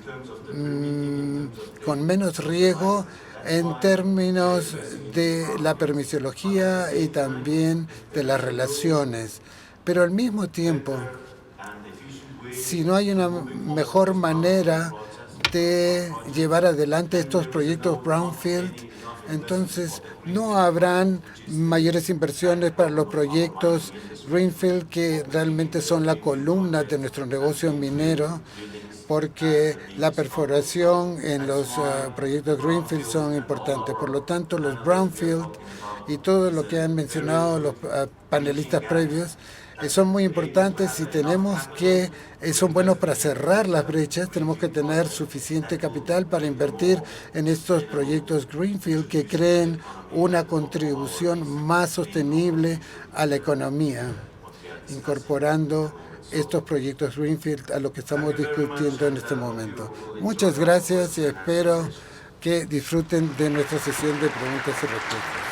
con menos riesgo en términos de la permisología y también de las relaciones. Pero al mismo tiempo, si no hay una mejor manera de llevar adelante estos proyectos brownfield, entonces no habrán mayores inversiones para los proyectos greenfield, que realmente son la columna de nuestro negocio minero, porque la perforación en los proyectos greenfield son importantes. Por lo tanto, los brownfield y todo lo que han mencionado los panelistas previos son muy importantes, y tenemos que, son buenos para cerrar las brechas. Tenemos que tener suficiente capital para invertir en estos proyectos greenfield que creen una contribución más sostenible a la economía, incorporando estos proyectos greenfield a lo que estamos discutiendo en este momento. Muchas gracias y espero que disfruten de nuestra sesión de preguntas y respuestas.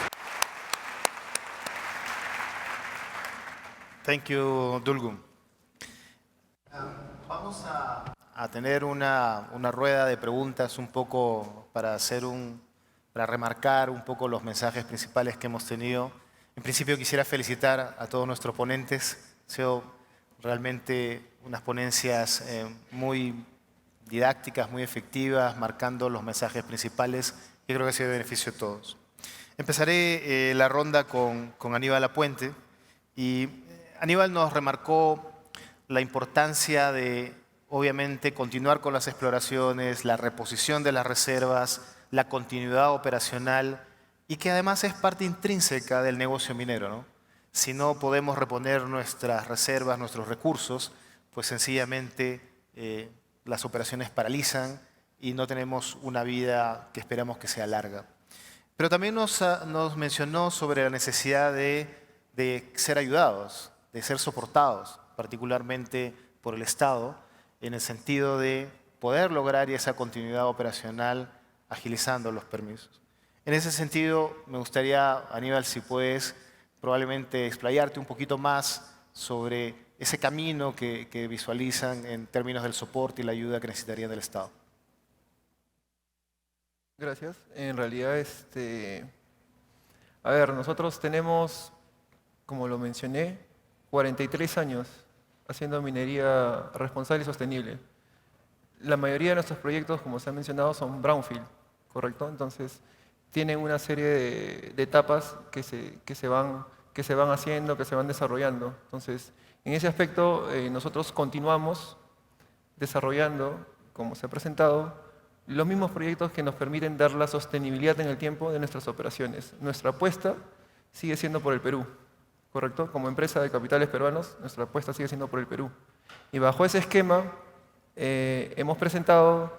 Thank you, Dulgun. Vamos a tener una rueda de preguntas un poco para remarcar un poco los mensajes principales que hemos tenido. En principio quisiera felicitar a todos nuestros ponentes. Han sido realmente unas ponencias muy didácticas, muy efectivas, marcando los mensajes principales, que creo que ha sido de beneficio a todos. Empezaré la ronda con Aníbal Apuente. Y Aníbal nos remarcó la importancia de, obviamente, continuar con las exploraciones, la reposición de las reservas, la continuidad operacional, y que además es parte intrínseca del negocio minero, ¿no? Si no podemos reponer nuestras reservas, nuestros recursos, pues sencillamente las operaciones paralizan y no tenemos una vida que esperamos que sea larga. Pero también nos mencionó sobre la necesidad de ser ayudados, de ser soportados, particularmente por el Estado, en el sentido de poder lograr esa continuidad operacional agilizando los permisos. En ese sentido, me gustaría, Aníbal, si puedes probablemente explayarte un poquito más sobre ese camino que visualizan en términos del soporte y la ayuda que necesitarían del Estado. Gracias. En realidad, a ver, nosotros tenemos, como lo mencioné, 43 años haciendo minería responsable y sostenible. La mayoría de nuestros proyectos, como se ha mencionado, son brownfield, ¿correcto? Entonces, tienen una serie de etapas que se van haciendo, que se van desarrollando. Entonces, en ese aspecto, nosotros continuamos desarrollando, como se ha presentado, los mismos proyectos que nos permiten dar la sostenibilidad en el tiempo de nuestras operaciones. Nuestra apuesta sigue siendo por el Perú, ¿correcto? Como empresa de capitales peruanos, nuestra apuesta sigue siendo por el Perú. Y bajo ese esquema hemos presentado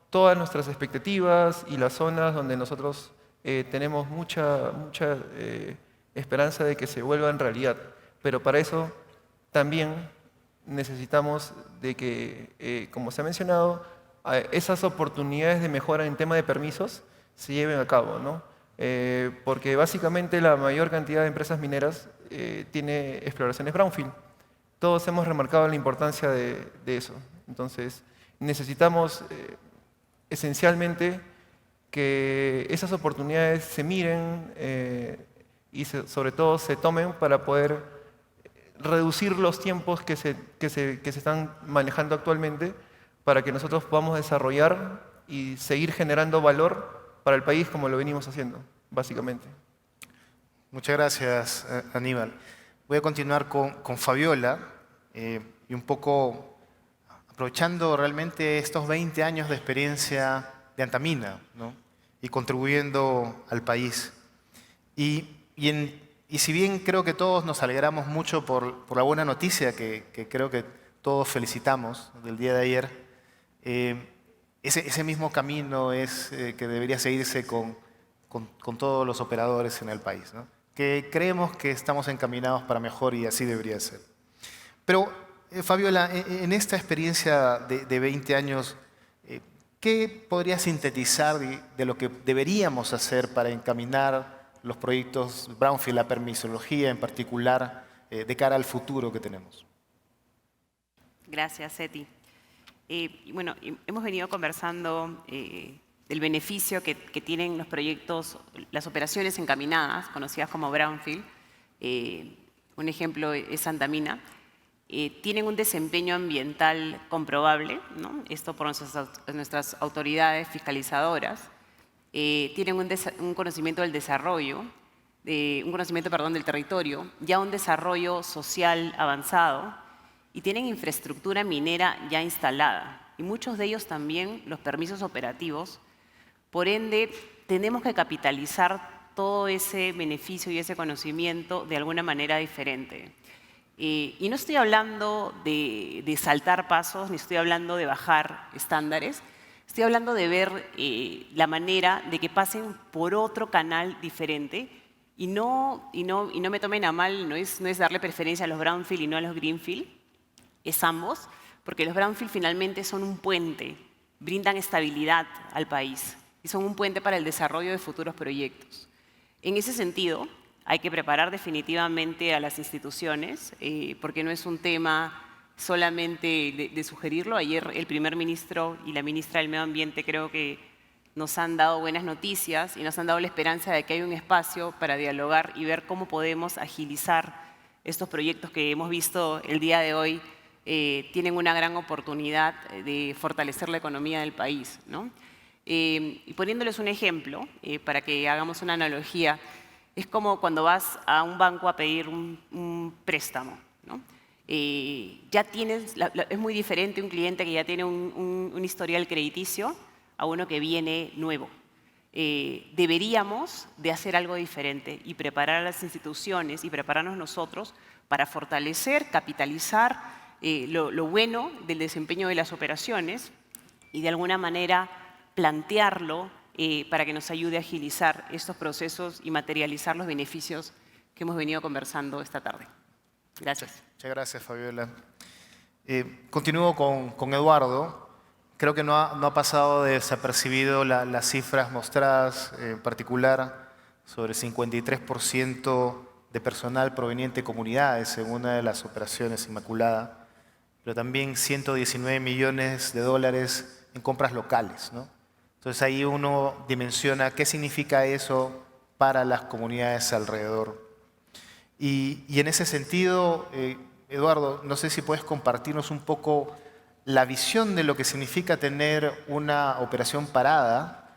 todas nuestras expectativas y las zonas donde nosotros tenemos mucha esperanza de que se vuelvan realidad. Pero para eso también necesitamos de que, como se ha mencionado, esas oportunidades de mejora en tema de permisos se lleven a cabo, ¿no? Porque básicamente la mayor cantidad de empresas mineras tiene exploraciones brownfield. Todos hemos remarcado la importancia de eso. Entonces, necesitamos esencialmente que esas oportunidades se miren y sobre todo se tomen para poder reducir los tiempos que se están manejando actualmente, para que nosotros podamos desarrollar y seguir generando valor para el país como lo venimos haciendo, básicamente. Muchas gracias, Aníbal. Voy a continuar con Fabiola y un poco aprovechando realmente estos 20 años de experiencia de Antamina, ¿no? Y contribuyendo al país. Y si bien creo que todos nos alegramos mucho por la buena noticia que creo que todos felicitamos del día de ayer, ese mismo camino es que debería seguirse con todos los operadores en el país, ¿no? Que creemos que estamos encaminados para mejor y así debería ser. Pero, Fabiola, en esta experiencia de 20 años, ¿qué podría sintetizar de lo que deberíamos hacer para encaminar los proyectos brownfield, la permisología en particular, de cara al futuro que tenemos? Gracias, Seti. Bueno, hemos venido conversando del beneficio que tienen los proyectos, las operaciones encaminadas, conocidas como brownfield. Un ejemplo es Santa Mina. Tienen un desempeño ambiental comprobable, ¿no? Esto por nuestras autoridades fiscalizadoras. Tienen un conocimiento del desarrollo, un conocimiento, perdón, del territorio, ya un desarrollo social avanzado, y tienen infraestructura minera ya instalada. Y muchos de ellos también los permisos operativos. Por ende, tenemos que capitalizar todo ese beneficio y ese conocimiento de alguna manera diferente. Y no estoy hablando de saltar pasos, ni estoy hablando de bajar estándares. Estoy hablando de ver la manera de que pasen por otro canal diferente. Y no me tomen a mal, no es darle preferencia a los brownfield y no a los greenfield. Es ambos, porque los brownfield finalmente son un puente, brindan estabilidad al país y son un puente para el desarrollo de futuros proyectos. En ese sentido, hay que preparar definitivamente a las instituciones, porque no es un tema solamente de sugerirlo. Ayer el primer ministro y la ministra del Medio Ambiente creo que nos han dado buenas noticias y nos han dado la esperanza de que hay un espacio para dialogar y ver cómo podemos agilizar estos proyectos que hemos visto el día de hoy. Tienen una gran oportunidad de fortalecer la economía del país, ¿no? Y poniéndoles un ejemplo, para que hagamos una analogía, es como cuando vas a un banco a pedir un préstamo, ¿no? Ya tienes, es muy diferente un cliente que ya tiene un historial crediticio a uno que viene nuevo. Deberíamos de hacer algo diferente y preparar a las instituciones y prepararnos nosotros para fortalecer, capitalizar lo bueno del desempeño de las operaciones y de alguna manera plantearlo para que nos ayude a agilizar estos procesos y materializar los beneficios que hemos venido conversando esta tarde. Gracias. Muchas gracias, Fabiola. Continúo con Eduardo. Creo que no ha pasado desapercibido las cifras mostradas, en particular sobre 53% de personal proveniente de comunidades en una de las operaciones, Inmaculada, pero también 119 millones de dólares en compras locales, ¿no? Entonces ahí uno dimensiona qué significa eso para las comunidades alrededor. Y en ese sentido, Eduardo, no sé si puedes compartirnos un poco la visión de lo que significa tener una operación parada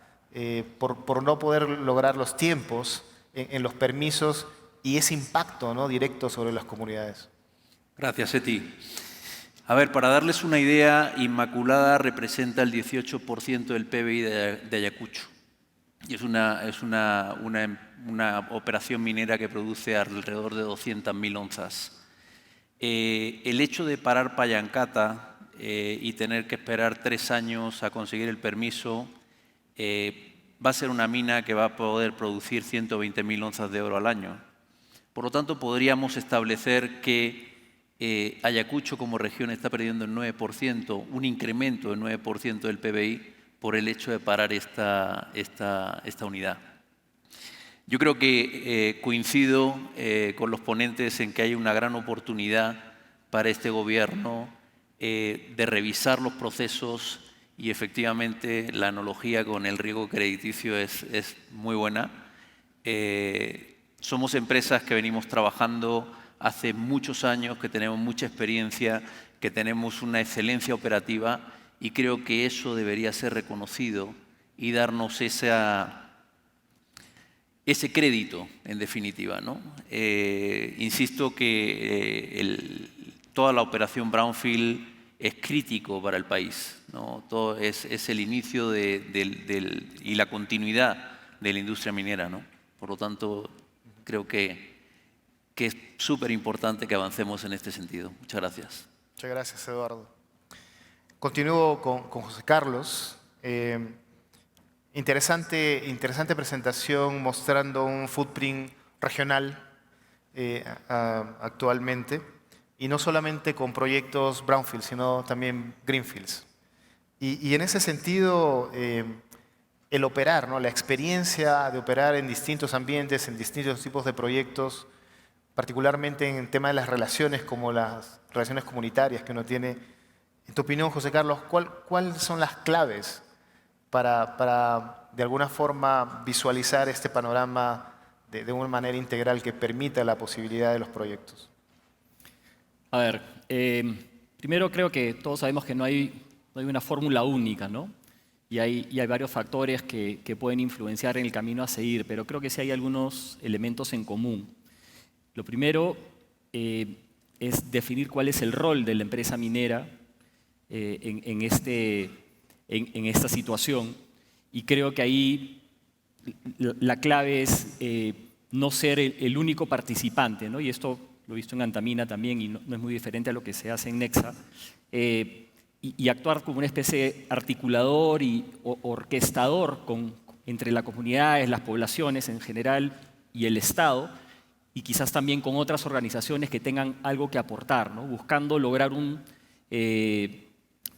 por no poder lograr los tiempos en los permisos y ese impacto, ¿no?, directo sobre las comunidades. Gracias, Eti. A ver, para darles una idea, Inmaculada representa el 18% del PBI de Ayacucho. Y es una operación minera que produce alrededor de 200.000 onzas. El hecho de parar Pallancata y tener que esperar 3 años a conseguir el permiso, va a ser una mina que va a poder producir 120.000 onzas de oro al año. Por lo tanto, podríamos establecer que Ayacucho como región está perdiendo el 9%, un incremento del 9% del PBI por el hecho de parar esta unidad. Yo creo que coincido con los ponentes en que hay una gran oportunidad para este gobierno de revisar los procesos y efectivamente la analogía con el riesgo crediticio es muy buena. Somos empresas que venimos trabajando hace muchos años, que tenemos mucha experiencia, que tenemos una excelencia operativa y creo que eso debería ser reconocido y darnos ese crédito, en definitiva, ¿no? Insisto que toda la operación Brownfield es crítico para el país, ¿no? Todo es el inicio y la continuidad de la industria minera, ¿no? Por lo tanto, creo que es súper importante que avancemos en este sentido. Muchas gracias. Muchas gracias, Eduardo. Continúo con José Carlos. Interesante presentación mostrando un footprint regional actualmente, y no solamente con proyectos brownfields, sino también greenfields. Y en ese sentido, el operar, ¿no?, la experiencia de operar en distintos ambientes, en distintos tipos de proyectos, particularmente en el tema de las relaciones, como las relaciones comunitarias que uno tiene. En tu opinión, José Carlos, ¿cuáles son las claves para de alguna forma visualizar este panorama de una manera integral que permita la posibilidad de los proyectos? A ver, primero creo que todos sabemos que no hay una fórmula única, ¿no? Y hay varios factores que pueden influenciar en el camino a seguir, pero creo que sí hay algunos elementos en común. Lo primero es definir cuál es el rol de la empresa minera en esta situación. Y creo que ahí la clave es no ser el único participante, ¿no? Y esto lo he visto en Antamina también y no es muy diferente a lo que se hace en Nexa. Y actuar como una especie de articulador o orquestador entre las comunidades, las poblaciones en general y el Estado, y quizás también con otras organizaciones que tengan algo que aportar, ¿no? Buscando lograr un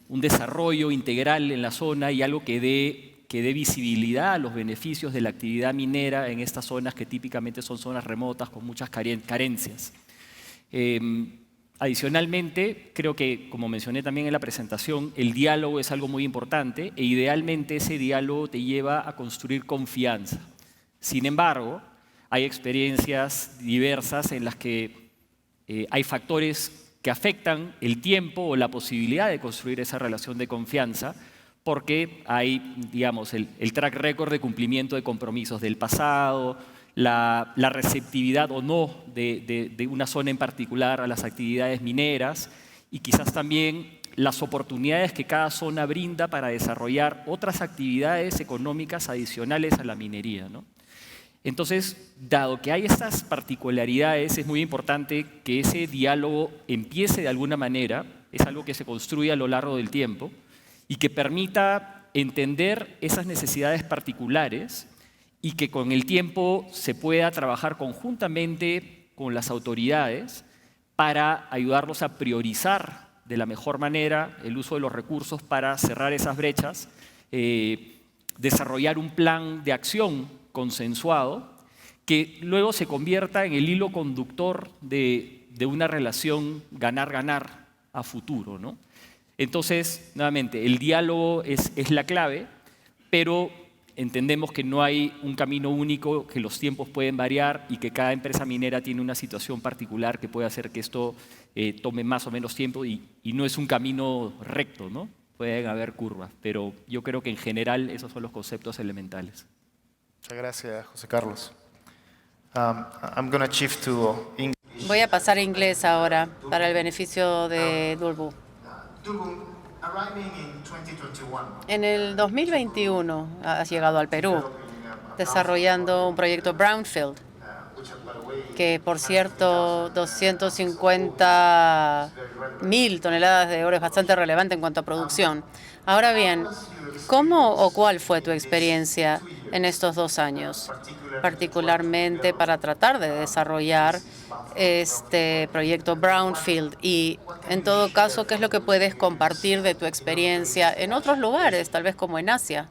desarrollo integral en la zona y algo que dé visibilidad a los beneficios de la actividad minera en estas zonas que típicamente son zonas remotas con muchas carencias. Adicionalmente, creo que, como mencioné también en la presentación, el diálogo es algo muy importante e idealmente ese diálogo te lleva a construir confianza. Sin embargo, hay experiencias diversas en las que hay factores que afectan el tiempo o la posibilidad de construir esa relación de confianza, porque hay, digamos, el track record de cumplimiento de compromisos del pasado, la receptividad o no de una zona en particular a las actividades mineras y quizás también las oportunidades que cada zona brinda para desarrollar otras actividades económicas adicionales a la minería, ¿no? Entonces, dado que hay estas particularidades, es muy importante que ese diálogo empiece de alguna manera, es algo que se construye a lo largo del tiempo, y que permita entender esas necesidades particulares y que con el tiempo se pueda trabajar conjuntamente con las autoridades para ayudarlos a priorizar de la mejor manera el uso de los recursos para cerrar esas brechas, desarrollar un plan de acción consensuado que luego se convierta en el hilo conductor de una relación ganar-ganar a futuro, ¿no? Entonces, nuevamente, el diálogo es la clave, pero entendemos que no hay un camino único, que los tiempos pueden variar y que cada empresa minera tiene una situación particular que puede hacer que esto tome más o menos tiempo y no es un camino recto, ¿no? Pueden haber curvas, pero yo creo que en general esos son los conceptos elementales. Muchas gracias, José Carlos. I'm going to shift to English. Voy a pasar a inglés ahora para el beneficio de Dulbu. En el 2021 has llegado al Perú desarrollando un proyecto Brownfield, que por cierto 250.000 toneladas de oro es bastante relevante en cuanto a producción. Ahora bien, ¿cómo o cuál fue tu experiencia en estos 2 años, particularmente para tratar de desarrollar este proyecto Brownfield? Y en todo caso, ¿qué es lo que puedes compartir de tu experiencia en otros lugares, tal vez como en Asia?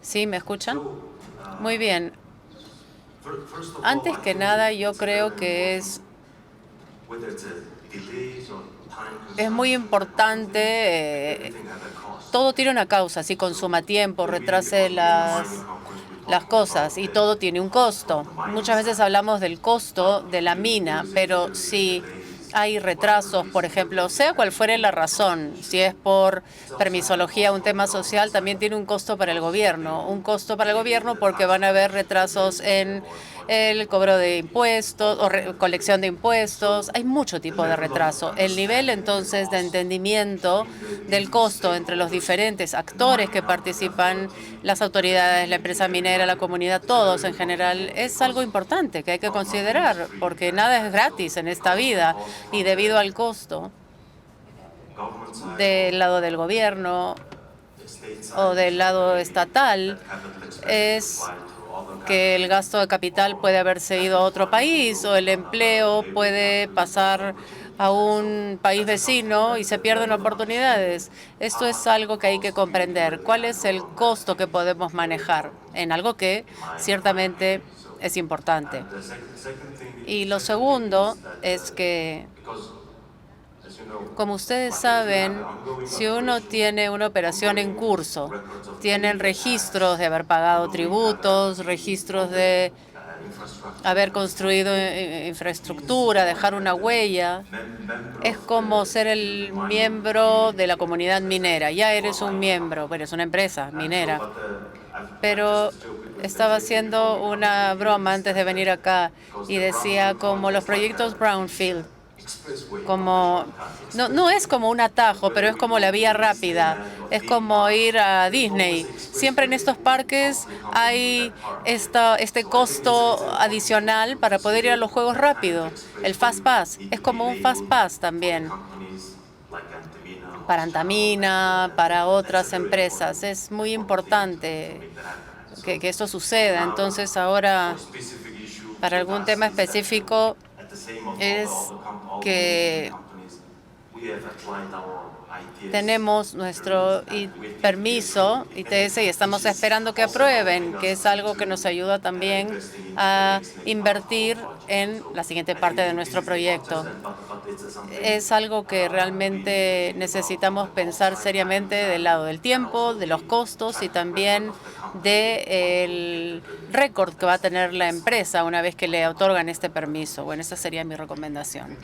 ¿Sí? ¿Me escuchan? Muy bien. Antes que nada, yo creo que es muy importante, todo tiene una causa, si consuma tiempo, retrase las cosas y todo tiene un costo. Muchas veces hablamos del costo de la mina, pero si hay retrasos, por ejemplo, sea cual fuere la razón, si es por permisología, un tema social, también tiene un costo para el gobierno. Un costo para el gobierno porque van a haber retrasos en el cobro de impuestos o colección de impuestos. Hay mucho tipo de retraso. El nivel, entonces, de entendimiento del costo entre los diferentes actores que participan, las autoridades, la empresa minera, la comunidad, todos en general, es algo importante que hay que considerar, porque nada es gratis en esta vida y debido al costo del lado del gobierno o del lado estatal, es que el gasto de capital puede haberse ido a otro país o el empleo puede pasar a un país vecino y se pierden oportunidades. Esto es algo que hay que comprender. ¿Cuál es el costo que podemos manejar en algo que ciertamente es importante? Y lo segundo es que Como ustedes saben, si uno tiene una operación en curso, tienen registros de haber pagado tributos, registros de haber construido infraestructura, dejar una huella, es como ser el miembro de la comunidad minera. Ya eres un miembro, eres una empresa minera. Pero estaba haciendo una broma antes de venir acá y decía como los proyectos Brownfield, como no es como un atajo, pero es como la vía rápida. Es como ir a Disney. Siempre en estos parques hay este costo adicional para poder ir a los juegos rápido. El Fast Pass es como un Fast Pass también. Para Antamina, para otras empresas. Es muy importante que esto suceda. Entonces ahora, para algún tema específico, es que tenemos nuestro permiso ITS y estamos esperando que aprueben, que es algo que nos ayuda también a invertir en la siguiente parte de nuestro proyecto. Es algo que realmente necesitamos pensar seriamente del lado del tiempo, de los costos y también del récord que va a tener la empresa una vez que le otorgan este permiso. Bueno, esa sería mi recomendación.